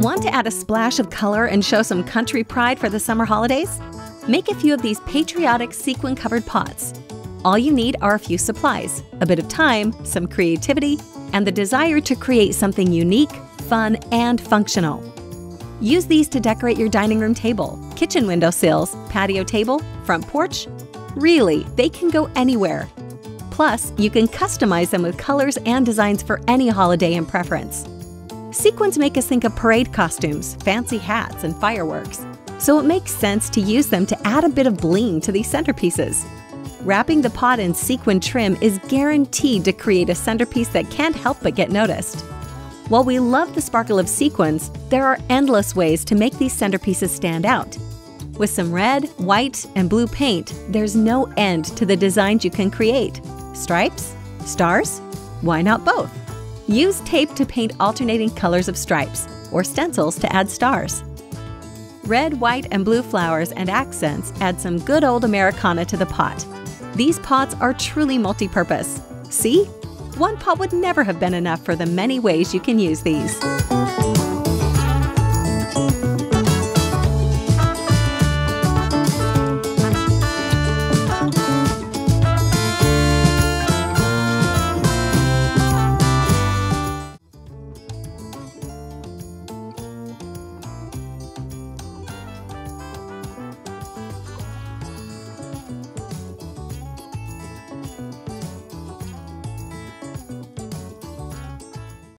Want to add a splash of color and show some country pride for the summer holidays? Make a few of these patriotic sequin-covered pots. All you need are a few supplies, a bit of time, some creativity, and the desire to create something unique, fun, and functional. Use these to decorate your dining room table, kitchen windowsills, patio table, front porch. Really, they can go anywhere. Plus, you can customize them with colors and designs for any holiday and preference. Sequins make us think of parade costumes, fancy hats, and fireworks, so it makes sense to use them to add a bit of bling to these centerpieces. Wrapping the pot in sequin trim is guaranteed to create a centerpiece that can't help but get noticed. While we love the sparkle of sequins, there are endless ways to make these centerpieces stand out. With some red, white, and blue paint, there's no end to the designs you can create. Stripes? Stars? Why not both? Use tape to paint alternating colors of stripes, or stencils to add stars. Red, white, and blue flowers and accents add some good old Americana to the pot. These pots are truly multi-purpose. See? One pot would never have been enough for the many ways you can use these.